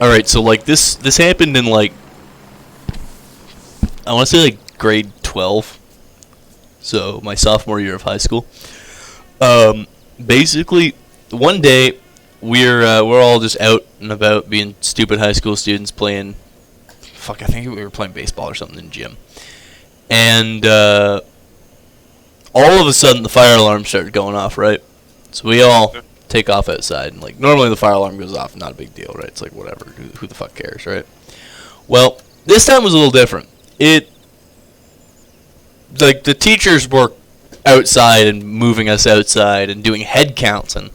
All right, so like this happened in like I want to say like grade 12, so my sophomore year of high school. Basically, one day we're all just out and about being stupid high school students playing. Fuck, I think we were playing baseball or something in the gym, and all of a sudden the fire alarm started going off. Right, so we all take off outside, and like normally the fire alarm goes off, not a big deal, right? It's like whatever, who the fuck cares, right? Well, this time was a little different. It like the teachers were outside and moving us outside and doing head counts, and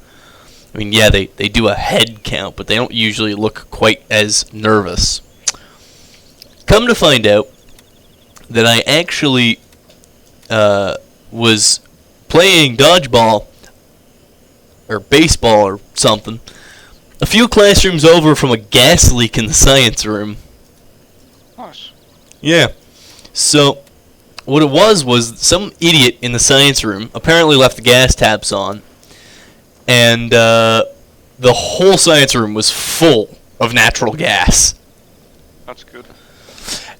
I mean, yeah, they do a head count, but they don't usually look quite as nervous. Come to find out that I actually was playing dodgeball or baseball or something a few classrooms over from a gas leak in the science room. Nice. Yeah. So what it was some idiot in the science room apparently left the gas taps on, and the whole science room was full of natural gas. That's good.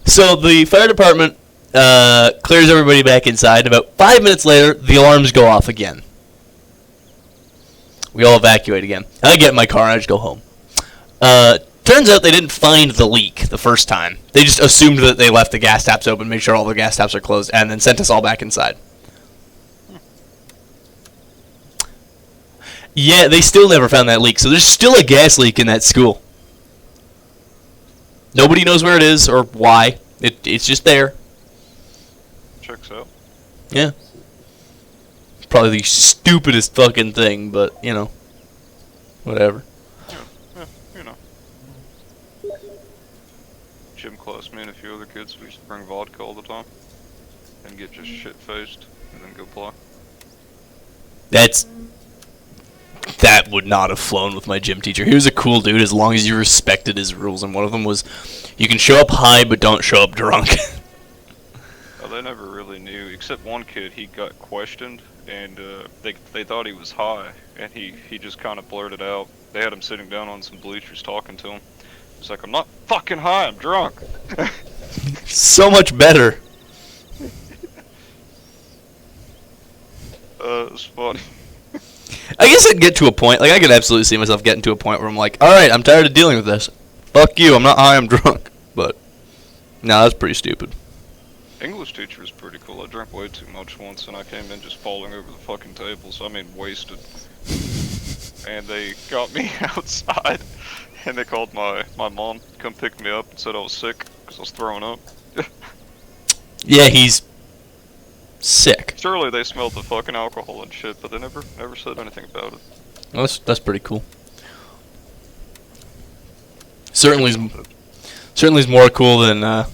So the fire department clears everybody back inside. About 5 minutes later, the alarms go off again. We all evacuate again. I get in my car and I just go home. Turns out they didn't find the leak the first time. They just assumed that they left the gas taps open, made sure all the gas taps are closed, and then sent us all back inside. Yeah, they still never found that leak. So there's still a gas leak in that school. Nobody knows where it is or why. It's just there. Checks out. Yeah. Probably the stupidest fucking thing, but, you know. Whatever. Yeah, you know. Gym class, me and a few other kids, we used to bring vodka all the time. And get just shit-faced, and then go play. That would not have flown with my gym teacher. He was a cool dude as long as you respected his rules, and one of them was you can show up high but don't show up drunk. They never really knew, except one kid, he got questioned, and they thought he was high, and he just kind of blurted out. They had him sitting down on some bleachers talking to him. He's like, I'm not fucking high, I'm drunk. So much better. It's funny. I guess I'd get to a point, like I could absolutely see myself getting to a point where I'm like, alright, I'm tired of dealing with this. Fuck you, I'm not high, I'm drunk. But, no, that's pretty stupid. English teacher was pretty cool. I drank way too much once, and I came in just falling over the fucking tables. I mean, wasted. And they got me outside, and they called my mom to come pick me up and said I was sick because I was throwing up. Yeah, he's sick. Surely they smelled the fucking alcohol and shit, but they never said anything about it. Well, that's pretty cool. Certainly is more cool than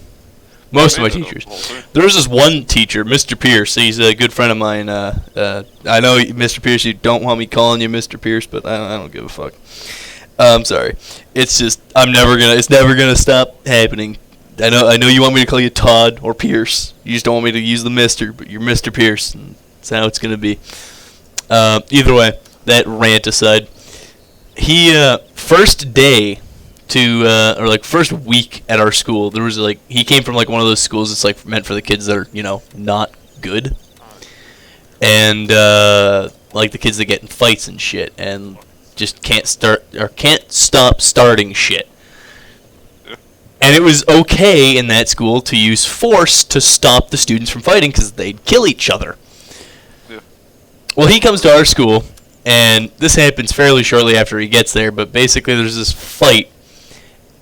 most of my teachers. There was this one teacher, Mr. Pierce. He's a good friend of mine. I know, Mr. Pierce, you don't want me calling you Mr. Pierce, but I don't give a fuck. I'm sorry. It's just it's never gonna stop happening. I know you want me to call you Todd or Pierce. You just don't want me to use the Mr., but you're Mr. Pierce. And that's how it's gonna be. Either way, that rant aside, he first day to or like first week at our school, there was like he came from like one of those schools that's like meant for the kids that are not good, and like the kids that get in fights and shit and just can't stop starting shit. And it was okay in that school to use force to stop the students from fighting because they'd kill each other. Yeah. Well, he comes to our school, and this happens fairly shortly after he gets there, but basically there's this fight,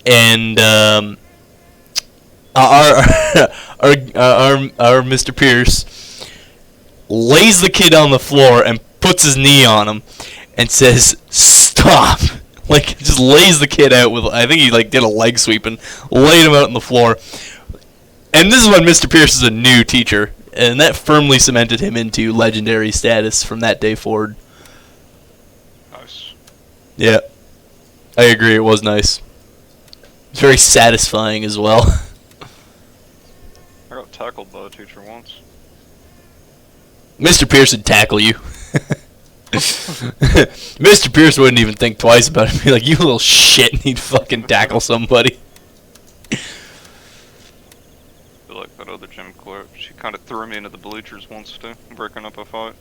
and our Mr. Pierce lays the kid on the floor and puts his knee on him and says, "Stop." Like, just lays the kid out with, I think he, like, did a leg sweep and laid him out on the floor. And this is when Mr. Pierce is a new teacher, and that firmly cemented him into legendary status from that day forward. nice. Yeah, I agree, it was nice. It's very satisfying as well. I got tackled by a teacher once. Mr. Pierce would tackle you. Mr. Pierce wouldn't even think twice about it. Be like, you little shit, and he'd fucking tackle somebody. Like that other gym clerk, she kind of threw me into the bleachers once too, breaking up a fight.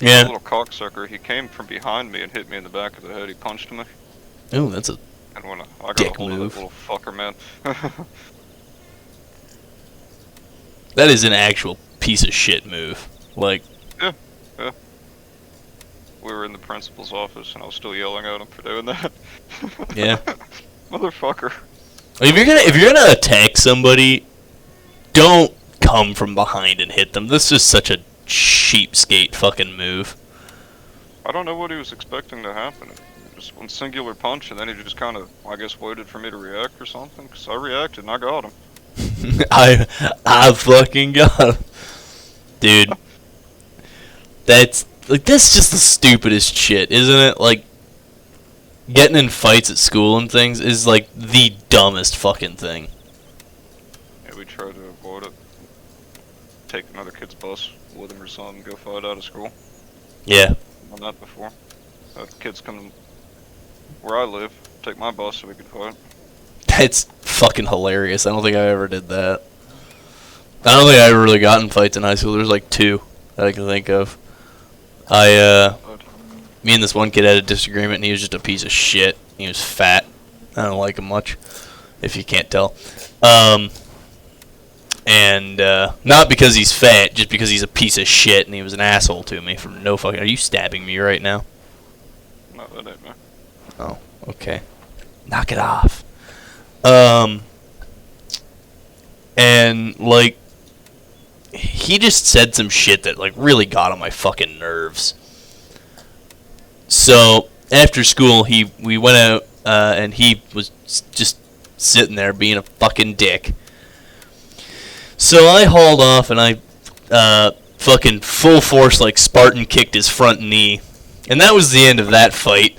Yeah. The little cocksucker, he came from behind me and hit me in the back of the head. He punched me. Ooh, that's a And when I got dick a hold move. of that little fucker, man. that is an actual piece of shit move. Like, Yeah. We were in the principal's office and I was still yelling at him for doing that. Yeah. Motherfucker. if you're gonna attack somebody, don't come from behind and hit them. This is such a cheapskate fucking move. I don't know what he was expecting to happen. Just one singular punch and then he just kind of, I guess, waited for me to react or something. Because I reacted and I got him. I fucking got him. Dude. That's just the stupidest shit, isn't it? Like, getting in fights at school and things is like the dumbest fucking thing. Yeah, we tried to avoid it. Take another kid's bus with him or something, go fight out of school. Yeah. Done that before. Kids come where I live, take my bus so we could fight. That's fucking hilarious. I don't think I ever did that. I don't think I ever really got in fights in high school. There's like two that I can think of. Me and this one kid had a disagreement, and he was just a piece of shit. He was fat. I don't like him much, if you can't tell. And not because he's fat, just because he's a piece of shit, and he was an asshole to me for no fucking... Are you stabbing me right now? No, that ain't me. Oh, okay. Knock it off. And, like, he just said some shit that, like, really got on my fucking nerves. So, after school, we went out, and he was just sitting there being a fucking dick. So I hauled off, and I, fucking full force, like, Spartan kicked his front knee. And that was the end of that fight.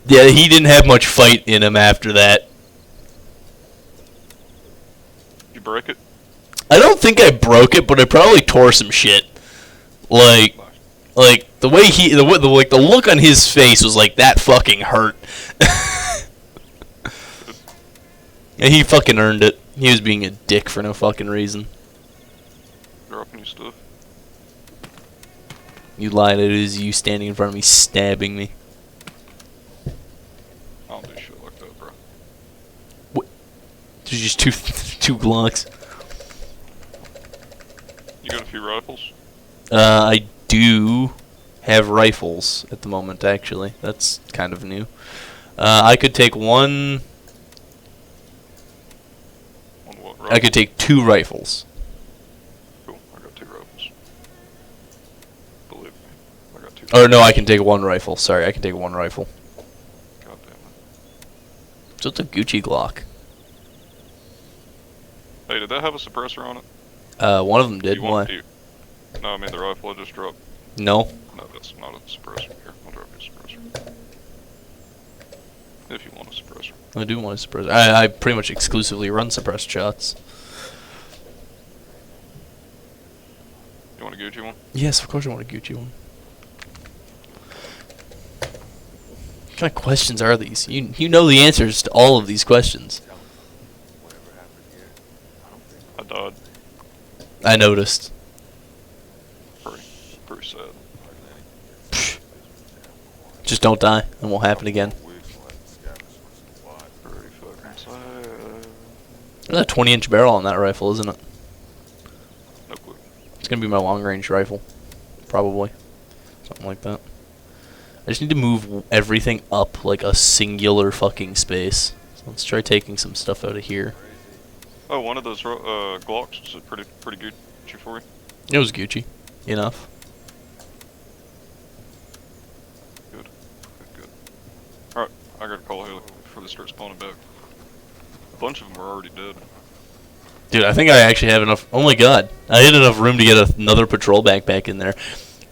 Yeah, he didn't have much fight in him after that. You break it? I don't think I broke it, but I probably tore some shit. Like the way the look on his face was like that fucking hurt. And he fucking earned it. He was being a dick for no fucking reason. Dropping your stuff. You lied. It is you standing in front of me, stabbing me. I don't do shit like that, bro. There's just two Glocks. You got a few rifles? I do have rifles at the moment, actually. That's kind of new. I could take one... On what, I rifle? could take 2 rifles. Cool, I got 2 rifles. Believe me, I got 2. Or no, I can take 1 rifle. Sorry, I can take 1 rifle. God damn it. So it's a Gucci Glock. Hey, did that have a suppressor on it? One of them did. Why? No, I mean the rifle I just dropped. No. No, that's not a suppressor. Here, I'll drop you a suppressor. If you want a suppressor. I do want a suppressor. I pretty much exclusively run suppressed shots. You want a Gucci one? Yes, of course I want a Gucci one. What kind of questions are these? You know the answers to all of these questions. I died. I noticed. Pretty sad. Just don't die, and won't happen again. Pretty fucking sad. There's a 20-inch barrel on that rifle, isn't it? No clue. It's gonna be my long-range rifle, probably. Something like that. I just need to move everything up like a singular fucking space. So let's try taking some stuff out of here. Oh, one of those Glocks is pretty Gucci for you. It was Gucci. Enough. Good. Alright, I gotta call Haley before they start spawning back. A bunch of them are already dead. Dude, I think I actually have enough. Oh my god. I had enough room to get another patrol backpack in there.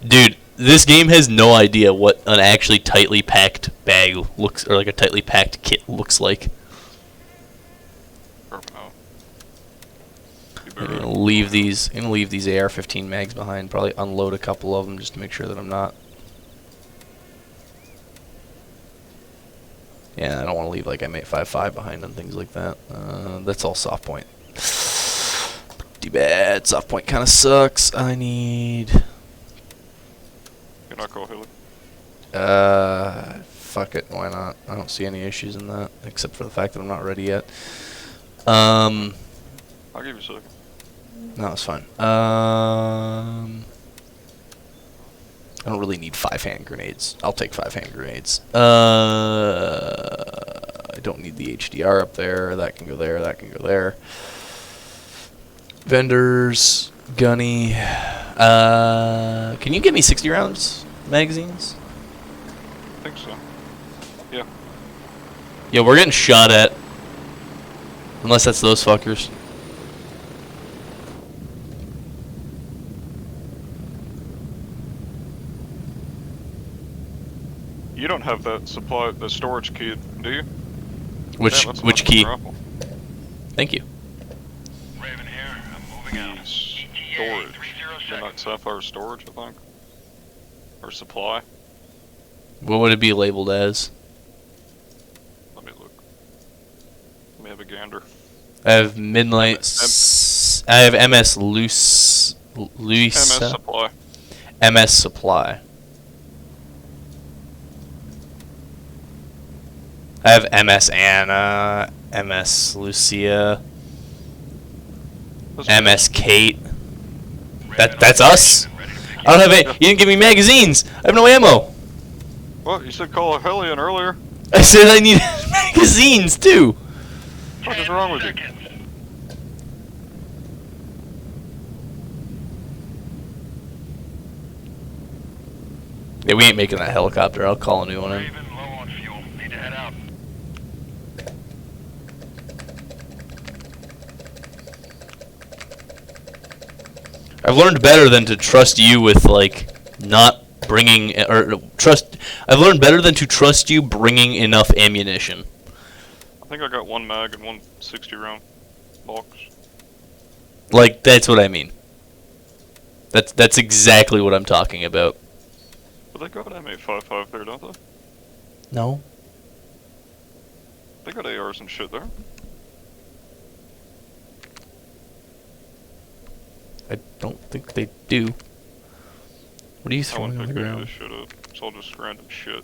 Dude, this game has no idea what an actually tightly packed bag looks, or like a tightly packed kit looks like. Or no. You I'm gonna leave these. I'm gonna leave these AR-15 mags behind. Probably unload a couple of them just to make sure that I'm not. Yeah, I don't want to leave like M855 behind and things like that. That's all soft point. Too bad. Soft point kind of sucks. I need. Can I call Hilly? Fuck it. Why not? I don't see any issues in that, except for the fact that I'm not ready yet. I'll give you a second. No, it's fine. I don't really need 5 hand grenades. I'll take 5 hand grenades. I don't need the HDR up there. That can go there. That can go there. Vendors, gunny. Can you give me 60 rounds magazines? I think so. Yeah. Yeah, we're getting shot at. Unless that's those fuckers. You don't have that supply, the storage key, do you? Which Damn, that's which not key? rifle. Thank you. Raven here. I'm moving out. Storage. Midnight Sapphire storage, I think. Or supply. What would it be labeled as? Let me look. Let me have a gander. I have Midnight. I have MS Luis. MS supply. MS Supply. I have MS Anna, MS Lucia, MS Kate. That's us. I don't have any. You didn't give me magazines. I have no ammo. What? You said call a Hellion earlier? I said I need magazines too. What is wrong with you? Yeah, we ain't making that helicopter. I'll call a new one in. Raven, low on fuel. Need to head out. I've learned better than to trust you with like not bringing or trust. I've learned better than to trust you bringing enough ammunition. I think I got 1 mag and 1 60 round box. Like that's what I mean. That's exactly what I'm talking about. But they got M855 there, don't they? No. They got ARs and shit there. I don't think they do. What are you I throwing wouldn't on the pick any of this ground? shit up. It's all just random shit.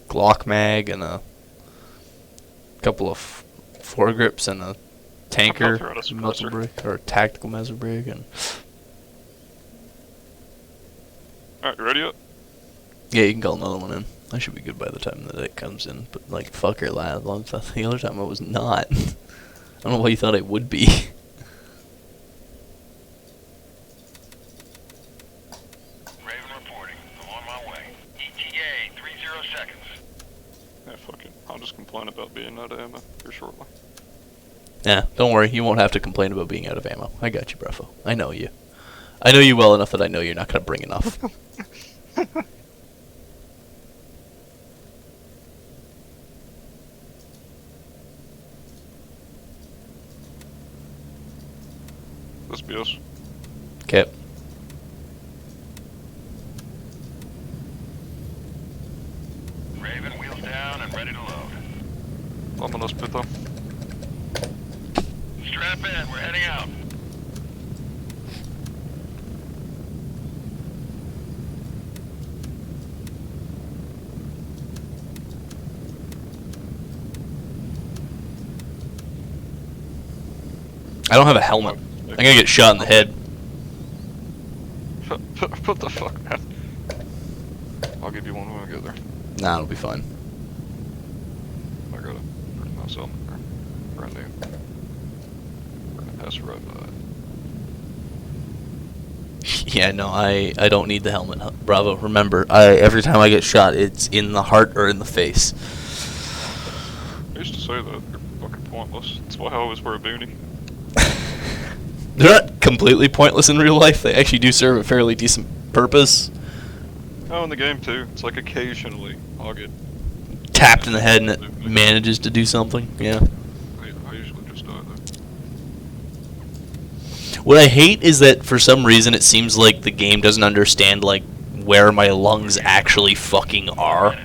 Glock mag and a couple of foregrips and a tanker throw out a muzzle suppressor. brake or a tactical muzzle brake and Alright, you ready yet? yeah, you can call another one in. I should be good by the time that it comes in. But like, fuck your lad. The other time I was not. I don't know why you thought I would be. Raven reporting. I'm on my way. ETA 30 seconds. Yeah, fuck it. I'll just complain about being out of ammo here shortly. Yeah, don't worry. You won't have to complain about being out of ammo. I got you, Breffo. I know you. I know you well enough that I know you're not going to bring enough. This be us. Okay. Raven, wheels down and ready to load. I'm on us pit though. Strap in. We're heading out. I don't have a helmet. I'm going to get shot in the head. What the fuck, man? I'll give you one when I get there. Nah, it'll be fine. I got a pretty nice helmet there. Brand new. We're gonna pass right by it. Yeah, no, I don't need the helmet. Bravo. Remember, every time I get shot, it's in the heart or in the face. I used to say that. They're fucking pointless. That's why I always wear a beanie. They're not completely pointless in real life. They actually do serve a fairly decent purpose. Oh, in the game too. It's like occasionally I'll get... Tapped in the head and it manages to do something. Yeah. I usually just die though. What I hate is that for some reason it seems like the game doesn't understand like where my lungs actually fucking are.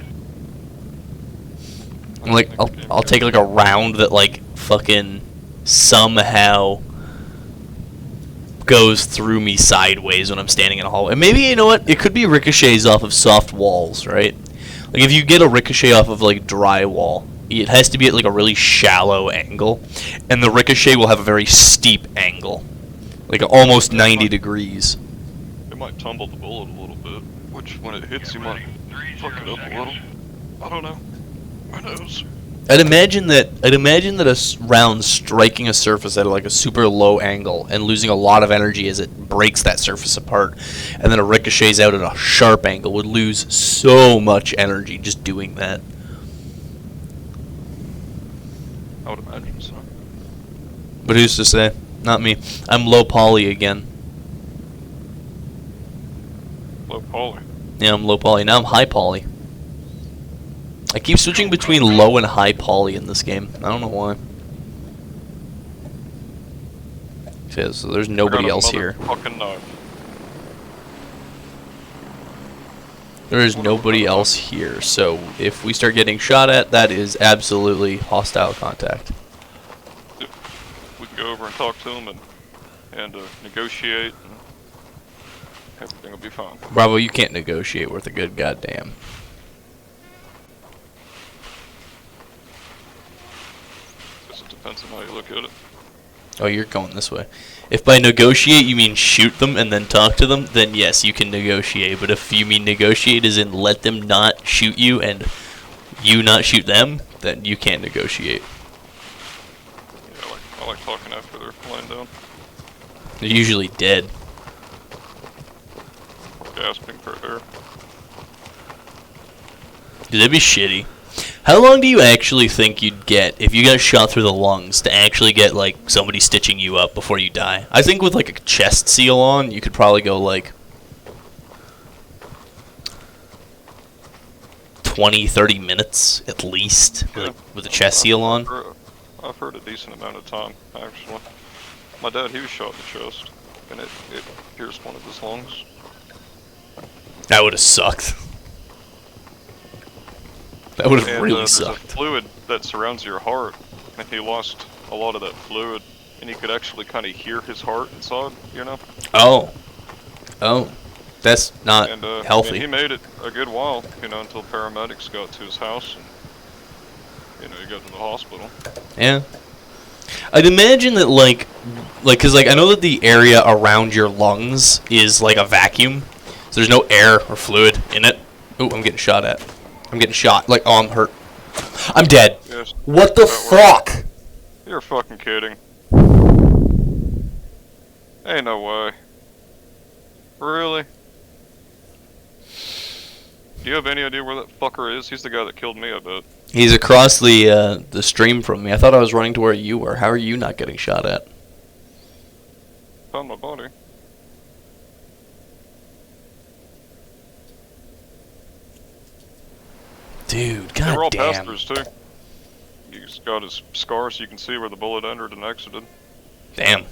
Like I'll take like a round that like fucking somehow goes through me sideways when I'm standing in a hallway. And maybe, you know what, it could be ricochets off of soft walls, right? Like if you get a ricochet off of like drywall, it has to be at like a really shallow angle, and the ricochet will have a very steep angle, like almost 90 degrees. It might tumble the bullet a little bit, which when it hits you might fuck it up a little. I don't know. Who knows? I'd imagine that round striking a surface at like a super low angle and losing a lot of energy as it breaks that surface apart, and then a ricochets out at a sharp angle would lose so much energy just doing that. I would imagine so. But who's to say? Not me. I'm low poly again. Low poly. Yeah, I'm low poly. Now I'm high poly. I keep switching between low and high poly in this game. I don't know why. So there's nobody else here. Fucking knife. There is nobody else here. So if we start getting shot at, that is absolutely hostile contact. We can go over and talk to him and negotiate. And everything will be fine. Bravo, you can't negotiate worth a good goddamn. Depends on how you look at it. Oh, you're going this way. If by negotiate you mean shoot them and then talk to them, then yes, you can negotiate. But if you mean negotiate as in let them not shoot you and you not shoot them, then you can't negotiate. Yeah, I like talking after they're lying down. They're usually dead. Or gasping for air. Dude, that'd be shitty. How long do you actually think you'd get if you got shot through the lungs to actually get, like, somebody stitching you up before you die? I think with, like, a chest seal on, you could probably go, like, 20, 30 minutes at least, Yeah. with a chest seal on. I've heard a decent amount of time, actually. My dad, he was shot in the chest, and it pierced one of his lungs. That would have sucked. That would have And, really there's a sucked. fluid that surrounds your heart, and he lost a lot of that fluid, and he could actually kind of hear his heart inside, you know? Oh. Oh. That's not And healthy. and he made it a good while, you know, until paramedics got to his house, and, you know, he got to the hospital. Yeah. I'd imagine that, like, cause, like, I know that the area around your lungs is, like, a vacuum, so there's no air or fluid in it. Ooh, I'm getting shot at. I'm getting shot. Like, oh, I'm hurt. I'm dead. Yes. What the fuck? You're fucking kidding. Ain't no way. Really? Do you have any idea where that fucker is? He's the guy that killed me, I bet. He's across the stream from me. I thought I was running to where you were. How are you not getting shot at? Found my body. Dude, They were all goddamn. pass-throughs, too. He's got his scars so you can see where the bullet entered and exited. Damn.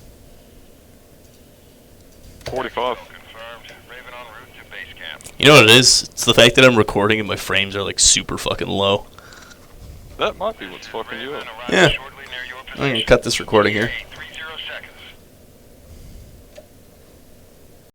45. Confirmed. Raven en route to base camp. You know what it is? It's the fact that I'm recording and my frames are, like, super fucking low. That might be what's fucking you up. Raven arriving Yeah. shortly near your I'm gonna position. cut this recording here. ETA